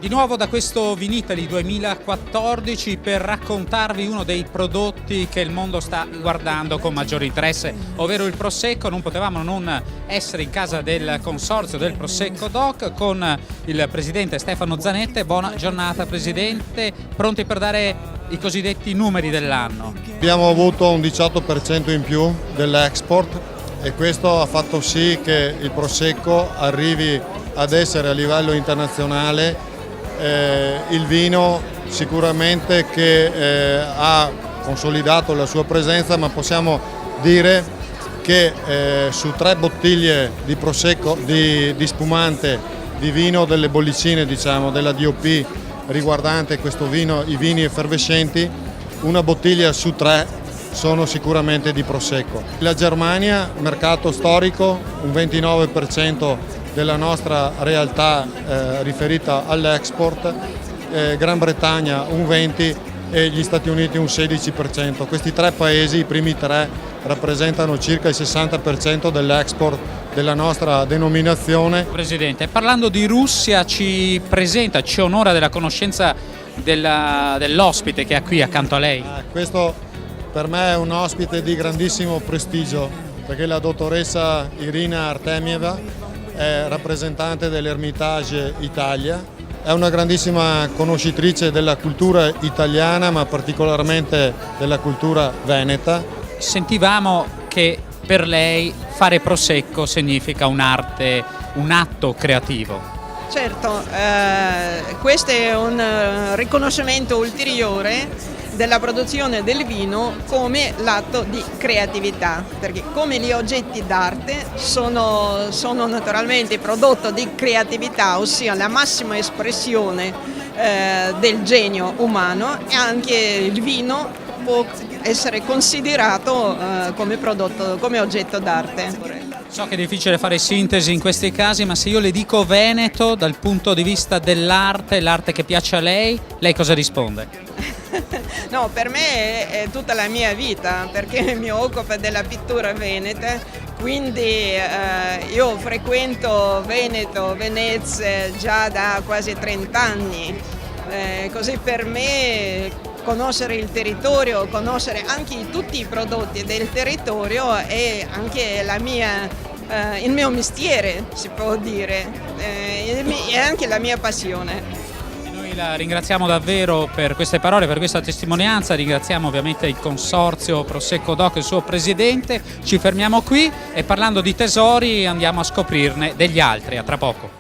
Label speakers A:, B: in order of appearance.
A: Di nuovo da questo Vinitaly 2014 per raccontarvi uno dei prodotti che il mondo sta guardando con maggiore interesse, ovvero il Prosecco. Non potevamo non essere in casa del consorzio del Prosecco Doc con il presidente Stefano Zanette. Buona giornata presidente, pronti per dare i cosiddetti numeri dell'anno?
B: Abbiamo avuto un 18% in più dell'export e questo ha fatto sì che il Prosecco arrivi ad essere a livello internazionale il vino sicuramente che ha consolidato la sua presenza, ma possiamo dire che su 3 bottiglie di Prosecco, di spumante, di vino delle bollicine, diciamo, della DOP riguardante questo vino, i vini effervescenti, una bottiglia su 3 sono sicuramente di Prosecco. La Germania, mercato storico, un 29% della nostra realtà riferita all'export, Gran Bretagna un 20% e gli Stati Uniti un 16%. Questi 3 paesi, i primi 3, rappresentano circa il 60% dell'export della nostra denominazione.
A: Presidente, parlando di Russia, ci onora della conoscenza dell'ospite che ha qui accanto a lei.
B: Questo per me è un ospite di grandissimo prestigio, perché la dottoressa Irina Artemieva è rappresentante dell'Hermitage Italia, è una grandissima conoscitrice della cultura italiana, ma particolarmente della cultura veneta.
A: Sentivamo che per lei fare Prosecco significa un'arte, un atto creativo.
C: Certo, questo è un riconoscimento ulteriore della produzione del vino come l'atto di creatività, perché come gli oggetti d'arte sono naturalmente prodotto di creatività, ossia la massima espressione del genio umano, e anche il vino può essere considerato come oggetto d'arte.
A: So che è difficile fare sintesi in questi casi, ma se io le dico Veneto dal punto di vista dell'arte, l'arte che piace a lei cosa risponde?
C: No, per me è tutta la mia vita, perché mi occupo della pittura veneta, quindi io frequento Veneto, Venezia già da quasi 30 anni, così per me conoscere il territorio, conoscere anche tutti i prodotti del territorio è anche il mio mestiere, si può dire, è anche la mia passione.
A: Noi la ringraziamo davvero per queste parole, per questa testimonianza, ringraziamo ovviamente il consorzio Prosecco Doc e il suo presidente. Ci fermiamo qui e parlando di tesori andiamo a scoprirne degli altri, a tra poco.